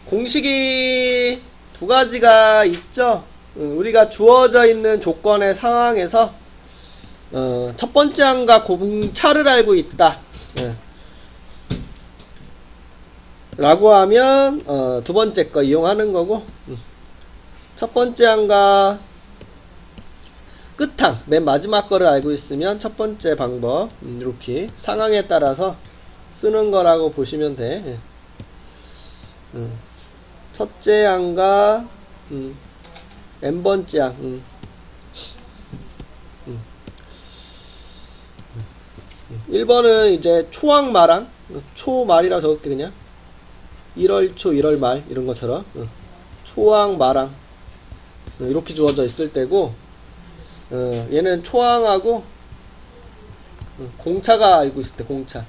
공식이 두 가지가 있죠. 우리가 주어져 있는 조건의 상황에서 첫 번째 항과 공차를 알고 있다 라고 하면 두 번째 거 이용하는 거고, 첫 번째 항과 끝항 맨 마지막 거를 알고 있으면 첫 번째 방법 이렇게 상황에 따라서 쓰는 거라고 보시면 돼. 첫째 항과 n번째 항. 1번은 이제 초항 말항, 초말이라고 적을게. 그냥 1월 초 1월 말 이런 것처럼 초항 말항 이렇게 주어져 있을 때고, 얘는 초항하고 공차가 알고 있을 때 공차.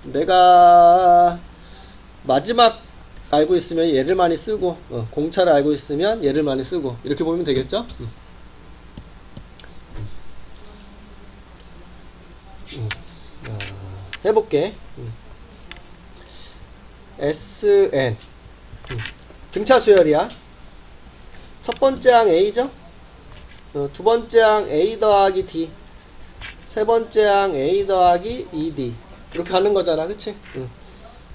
내가 마지막 알고 있으면 얘를 많이 쓰고, 공차를 알고 있으면 얘를 많이 쓰고, 이렇게 보면 되겠죠? 해볼게. SN 등차 수열이야. 첫 번째 항 A죠? 두 번째 항 A 더하기 D, 세 번째 항 A 더하기 2D 이렇게 가는 거잖아. 그치?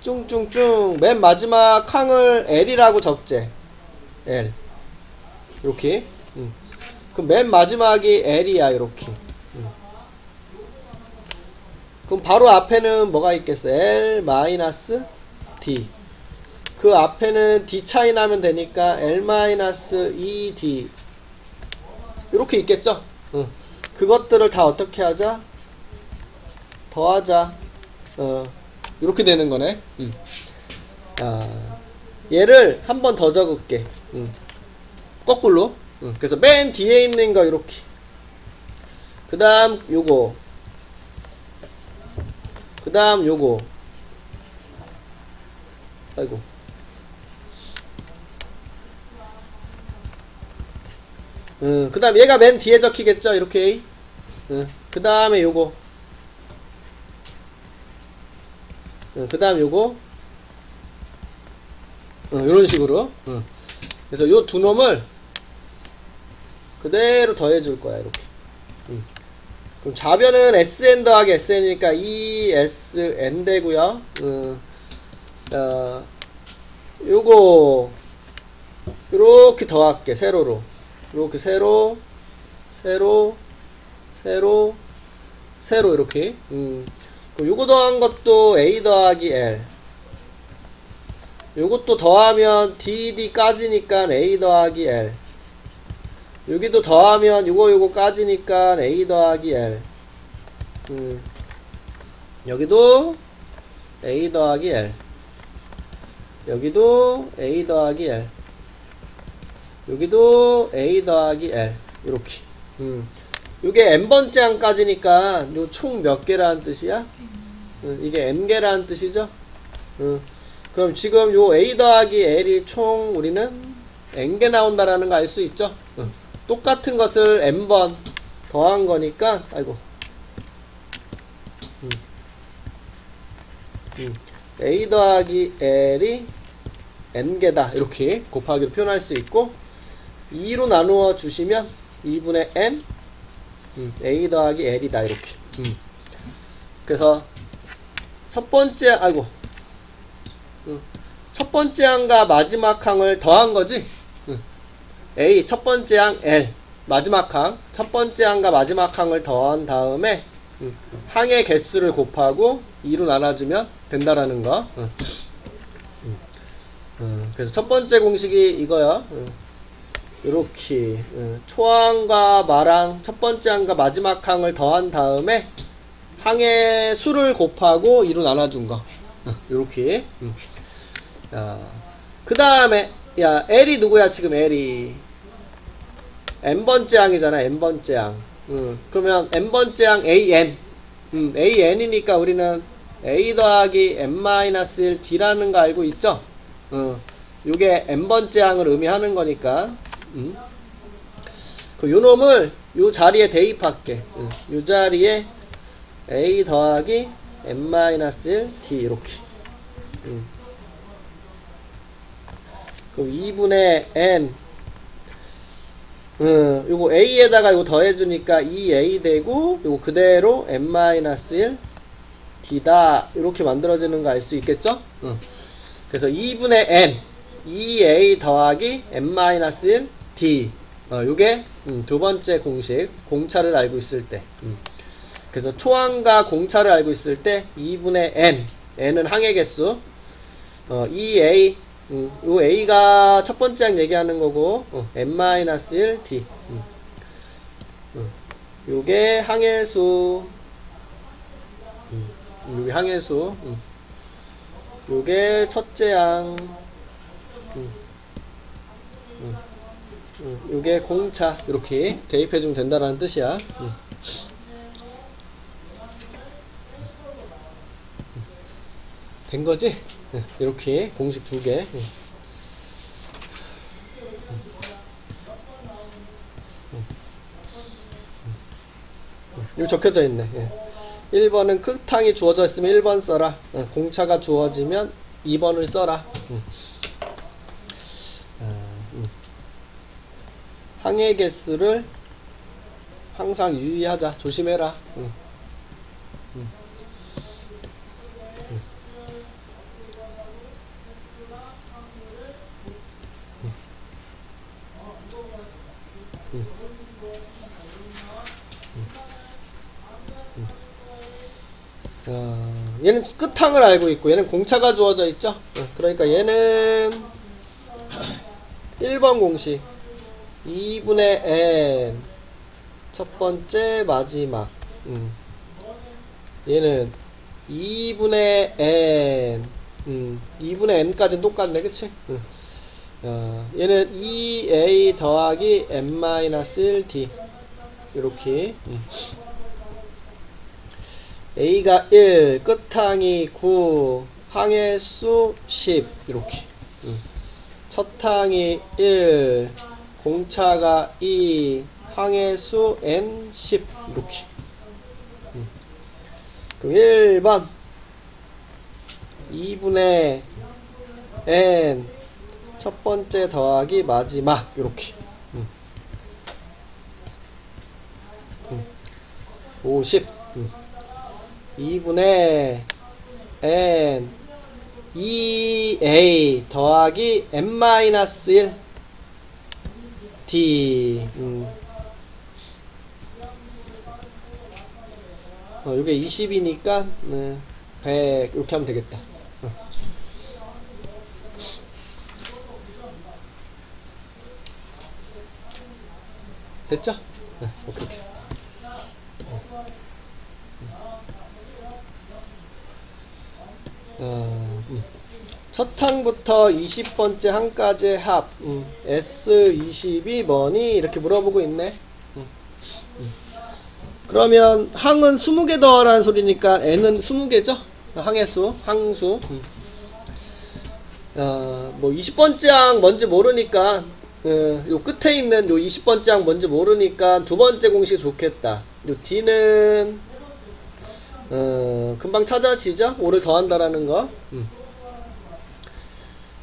쭝쭝쭝 맨 마지막 항을 L이라고 적재. L 이렇게. 그럼 맨 마지막이 L이야. 이렇게. 그럼 바로 앞에는 뭐가 있겠어? L 마이너스 D. 그 앞에는 D 차이 나면 되니까 L 마이너스 2D. 이렇게 있겠죠? 응. 그것들을 다 어떻게 하자? 더하자. 이렇게 되는 거네. 얘를 한 번 더 적을게. 거꾸로. 그래서 맨 뒤에 있는 거 이렇게. 그 다음 요거. 그 다음 요거. 아이고. 그 다음 얘가 맨 뒤에 적히겠죠? 이렇게. 그 다음에 요거. 그 다음 요거. 요런 식으로. 그래서 요 두 놈을 그대로 더해줄 거야, 이렇게. 그럼 좌변은 SN 더하기 SN이니까 ESN 되고요. 요거 요렇게 더할게, 세로로. 요렇게 세로, 세로, 세로, 세로, 이렇게. 그럼 요거 더한 것도 A 더하기 L. 요것도 더하면 DD까지니까 A 더하기 L. 여기도 더하면 요거까지니까 A 더하기 L. 여기도 A 더하기 L. 여기도 A 더하기 L. 여기도 A 더하기 L. 요렇게. 요게 n번째 항까지니까 요 총 몇 개라는 뜻이야? 이게 n개라는 뜻이죠? 그럼 지금 요 A 더하기 L이 총 우리는 n개 나온다라는 거 알 수 있죠? 똑같은 것을 n번 더한 거니까, 아이고. A 더하기 L이 n개다. 이렇게 곱하기로 표현할 수 있고, 2로 나누어 주시면 2분의 n A 더하기 L이다. 이렇게. 그래서 첫 번째, 아이고. 첫 번째 항과 마지막 항을 더한 거지. A 첫 번째 항 L 마지막 항 첫 번째 항과 마지막 항을 더한 다음에 항의 개수를 곱하고 2로 나눠주면 된다라는 거. 그래서 첫 번째 공식이 이거야. 요렇게 초항과 말항 첫 번째 항과 마지막 항을 더한 다음에 항의 수를 곱하고 2로 나눠준 거. 요렇게. 그 다음에 야, L이 누구야? 지금 L이 n번째 항이잖아. n번째 항. 그러면 n번째 항 AN. AN이니까 우리는 A 더하기 n-1D라는 거 알고 있죠? 요게 n번째 항을 의미하는 거니까. 그럼 요 놈을 요 자리에 대입할게. 요 자리에 A 더하기 n-1D 이렇게. 그럼 2분의 n 요거 a에다가 요거 더해주니까 2a 되고 요거 그대로 n-1 d다 이렇게 만들어지는 거 알 수 있겠죠? 그래서 2분의 n 2a 더하기 n-1 d 요게 두 번째 공식 공차를 알고 있을 때 그래서 초항과 공차를 알고 있을 때 2분의 n n은 항의 개수 2a 요 a가 첫 번째 항 얘기하는 거고 n-1 d 요게 항의수 요게 항의수 요게 첫째 항 요게 공차 이렇게 대입해주면 된다라는 뜻이야. 된 거지? 이렇게 공식 두 개. 여기 적혀져 있네. 1번은 끝항이 주어져 있으면 1번 써라. 공차가 주어지면 2번을 써라. 항의 개수를 항상 유의하자. 조심해라. 얘는 끝항을 알고 있고 얘는 공차가 주어져 있죠. 그러니까 얘는 1번 공식 2분의 n 첫 번째 마지막. 얘는 2분의 n 2분의 n까지는 똑같네, 그치? 얘는 2a 더하기 n-1d 이렇게. a가 1, 끝항이 9, 항해수 10 이렇게. 첫항이 1, 공차가 2, 항해수 n 10 이렇게. 그럼 1번 2분의 n 첫 번째 더하기 마지막 이렇게. 50 2분의 n 2a 더하기 n-1 d. 이게 20이니까 100 이렇게 하면 되겠다. 됐죠? 오케이. 첫 항부터 20번째 항까지의 합 S20이 뭐니? 이렇게 물어보고 있네. 그러면 항은 20개 더하라는 소리니까 n은 20개죠? 항의수, 항수. 뭐 20번째 항 뭔지 모르니까 요 끝에 있는 요 20번째 항 뭔지 모르니까 두 번째 공식 좋겠다. 요 d는 금방 찾아지죠? 5를 더한다라는 거.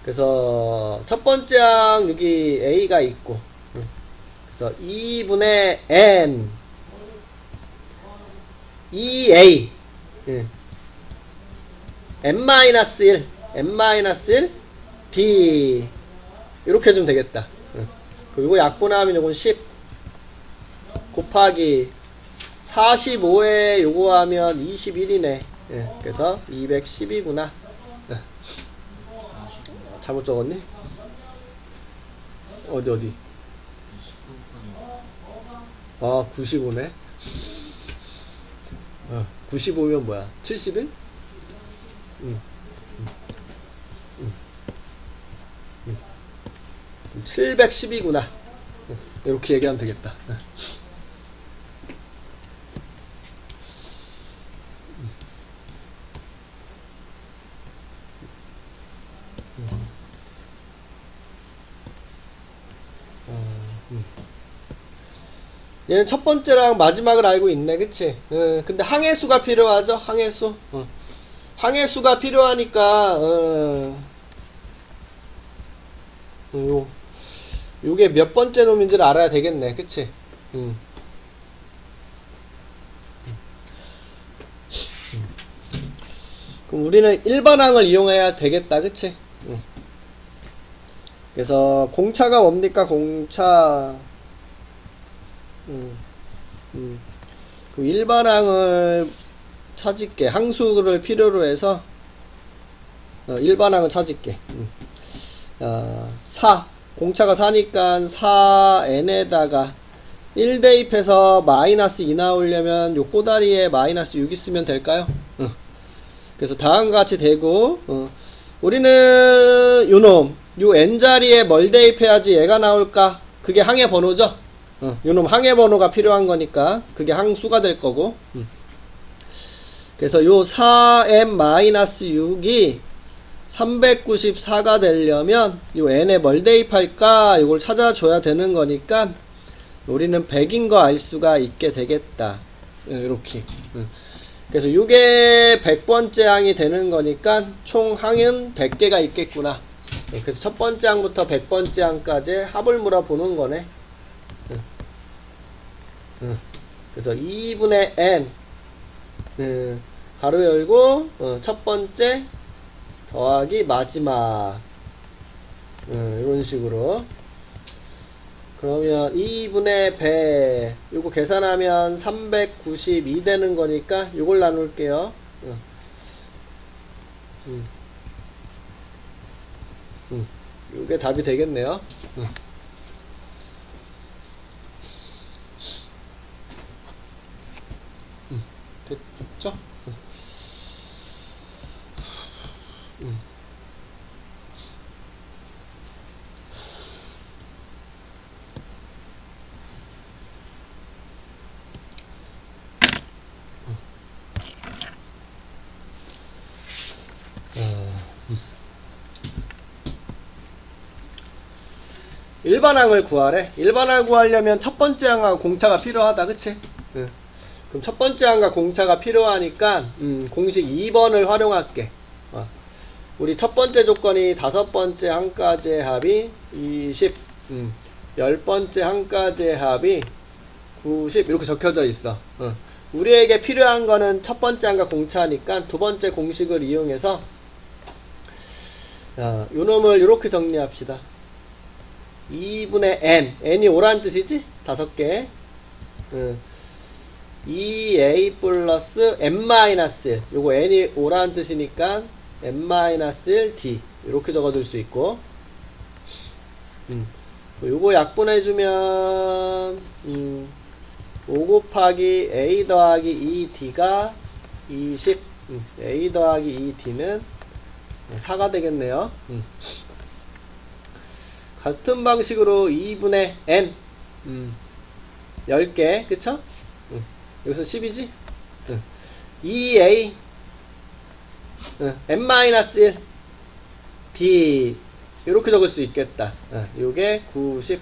그래서 첫 번째 항 여기 a가 있고, 그래서 2분의 n 2a n-1 n-1 d 이렇게 해주면 되겠다. 그리고 약분하면 요건 10 곱하기 45에 요거 하면 21이네. 그래서 210이구나. 잘못 적었니? 어디? 95네. 95면 뭐야? 71? 710이구나. 이렇게 얘기하면 되겠다. 얘는 첫 번째랑 마지막을 알고 있네, 그치? 근데 항해수가 필요하죠, 항해수. 항해수가 필요하니까, 요게 몇 번째 놈인지를 알아야 되겠네, 그치? 그럼 우리는 일반항을 이용해야 되겠다, 그치? 그래서 공차가 뭡니까, 공차. 그 일반항을 찾을게. 항수를 필요로 해서 일반항을 찾을게. 4 공차가 4니까 4n에다가 1 대입해서 마이너스 2 나오려면 요 꼬다리에 마이너스 6 있으면 될까요? 그래서 다음과 같이 되고, 우리는 요놈 요 n자리에 뭘 대입해야지 얘가 나올까? 그게 항해 번호죠? 요놈 항해 번호가 필요한 거니까 그게 항수가 될 거고. 그래서 요 4m-6이 394가 되려면 요 n에 뭘 대입할까? 요걸 찾아줘야 되는 거니까 우리는 100인 거 알 수가 있게 되겠다. 이렇게. 그래서 요게 100번째 항이 되는 거니까 총 항은 100개가 있겠구나. 그래서 첫 번째 항부터 100번째 항까지 합을 물어보는 거네. 그래서 2분의 n 가로 열고 첫 번째 더하기 마지막 이런 식으로. 그러면 2분의 100 요거 계산하면 392 되는 거니까 요걸 나눌게요. 요게 답이 되겠네요. 됐죠? 일반항을 구하래. 일반항을 구하려면 첫 번째 항하고 공차가 필요하다. 그치? 그럼 첫 번째 항과 공차가 필요하니까 공식 2번을 활용할게. 우리 첫 번째 조건이 다섯 번째 항까지의 합이 20, 10번째 항까지의 합이 90 이렇게 적혀져 있어. 우리에게 필요한 거는 첫 번째 항과 공차니까 두 번째 공식을 이용해서 요 놈을 이렇게 정리합시다. 2분의 n이 오란 뜻이지? 5개 2a 플러스 n-1 요거 n이 오란 뜻이니까 n-1d 이렇게 적어줄 수 있고 요거 약분해주면 5 곱하기 a 더하기 2d가 20 a 더하기 2d는 4가 되겠네요. 같은 방식으로 2분의 n 10개 그쵸? 여기서 10이지? 2a n-1 d 이렇게 적을 수 있겠다. 요게 90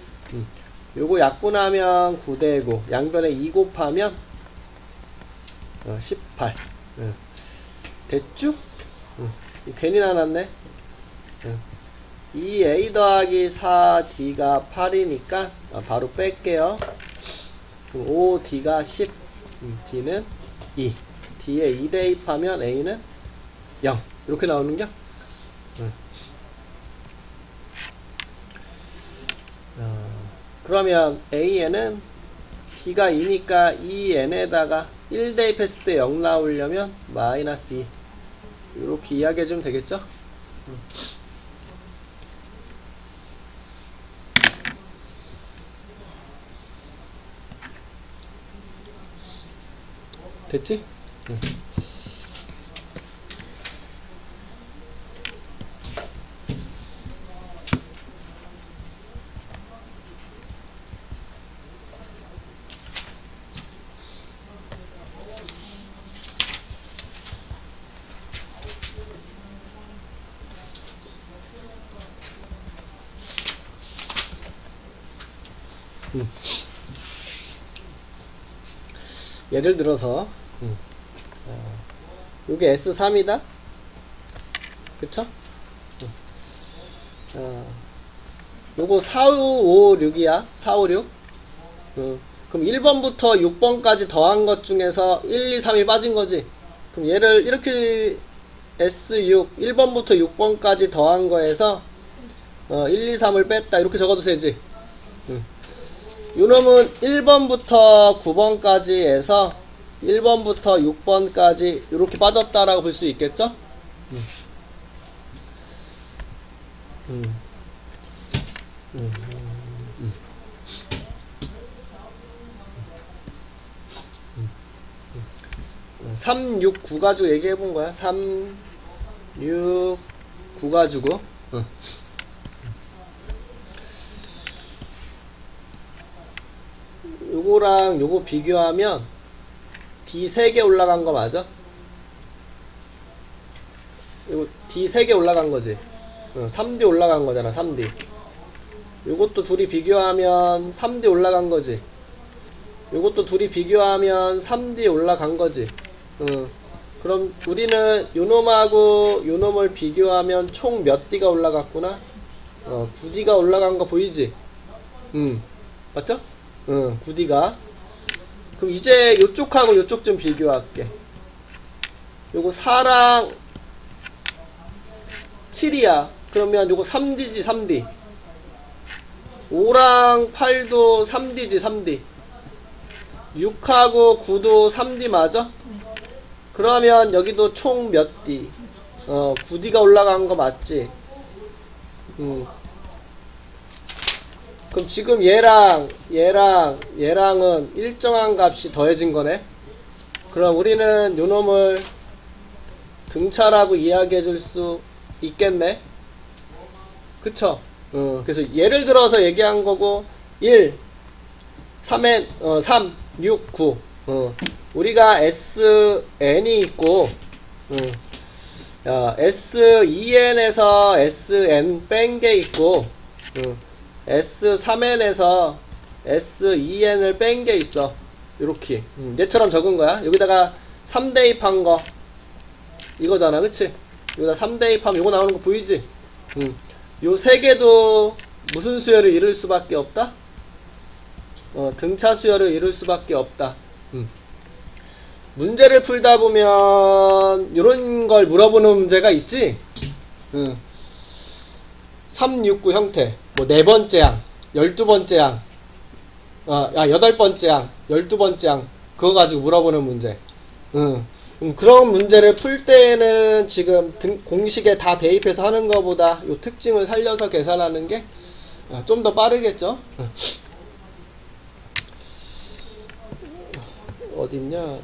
요거 약분하면 9되고 양변에 2 곱하면 18 됐죠? 괜히 나눴네. 2a 더하기 4d가 8이니까 바로 뺄게요. 5d가 10 d는 2 d에 2 대입하면 a는 0 이렇게 나오는겨? 그러면 a에는 d가 2니까 2n에다가 1 대입했을 때 0 나오려면 마이너스 2 이렇게 이야기해주면 되겠죠? 됐지? 예를 들어서 요게 S3이다 그쵸? 요거 4, 5, 6이야 4, 5, 6 그럼 1번부터 6번까지 더한 것 중에서 1, 2, 3이 빠진 거지. 그럼 얘를 이렇게 S6 1번부터 6번까지 더한 거에서 1, 2, 3을 뺐다 이렇게 적어도 되지. 요놈은 1번부터 9번까지 해서 1번부터 6번까지 이렇게 빠졌다라고 볼 수 있겠죠? 3, 6, 9 가지고 얘기해 본 거야. 3, 6, 9 가지고. 요거랑 요거 비교하면 D 3개 올라간 거 맞아? 요거 D 3개 올라간 거지. 3D 올라간 거잖아. 3D. 요것도 둘이 비교하면 3D 올라간 거지. 요것도 둘이 비교하면 3D 올라간 거지. 그럼 우리는 요놈하고 요놈을 비교하면 총 몇 D가 올라갔구나? 9D가 올라간 거 보이지? 맞죠? 9D가. 그럼 이제 요쪽하고 요쪽 좀 비교할게. 요거 4랑 7이야. 그러면 요거 3D지 3D. 5랑 8도 3D지 3D. 6하고 9도 3D 맞아? 그러면 여기도 총 몇 D? 9D가 올라간 거 맞지? 그럼 지금 얘랑은 일정한 값이 더해진 거네? 그럼 우리는 요 놈을 등차라고 이야기해 줄 수 있겠네? 그쵸? 그래서 예를 들어서 얘기한 거고, 3, 6, 9. 우리가 SN이 있고, SEN에서 SN 뺀 게 있고, S3N에서 SEN을 뺀 게 있어. 요렇게. 얘처럼 적은 거야. 여기다가 3 대입한 거. 이거잖아. 그치? 여기다 3 대입하면 요거 나오는 거 보이지? 요 세 개도 무슨 수열을 이룰 수밖에 없다? 등차 수열을 이룰 수밖에 없다. 문제를 풀다 보면 요런 걸 물어보는 문제가 있지? 3, 6, 9 형태. 뭐 4번째 항, 12번째 항, 8번째 항, 12번째 항. 그거 가지고 물어보는 문제. 그런 문제를 풀 때는 지금 공식에 다 대입해서 하는 것보다 요 특징을 살려서 계산하는 게 좀 더 빠르겠죠? 어딨냐?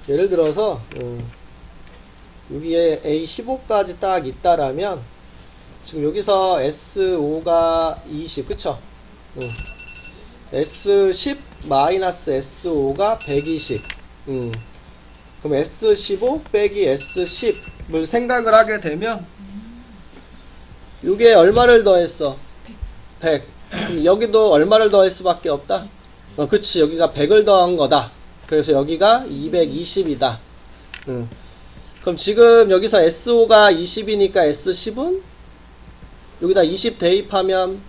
예를 들어서 여기에 A15까지 딱 있다라면 지금 여기서 S5가 20 그쵸? S10 마이너스 S5가 120 그럼 S15 빼기 S10을 생각을 하게 되면 이게 얼마를 더했어? 100 그럼 여기도 얼마를 더할 수밖에 없다? 그치 여기가 100을 더한 거다. 그래서 여기가 220이다. 그럼 지금 여기서 S5가 20이니까 S10은 여기다 20 대입하면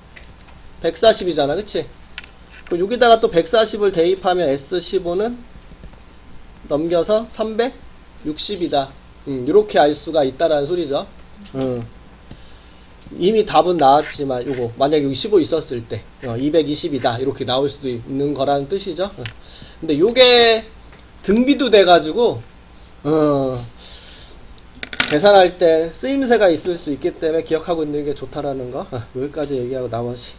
140이잖아. 그치? 그럼 여기다가 또 140을 대입하면 S15는 넘겨서 360이다. 이렇게 알 수가 있다라는 소리죠. 이미 답은 나왔지만 요거 만약에 여기 15 있었을 때 220이다 이렇게 나올 수도 있는 거라는 뜻이죠. 근데 요게 등비도 돼가지고 계산할 때 쓰임새가 있을 수 있기 때문에 기억하고 있는 게 좋다라는 거. 여기까지 얘기하고 나머지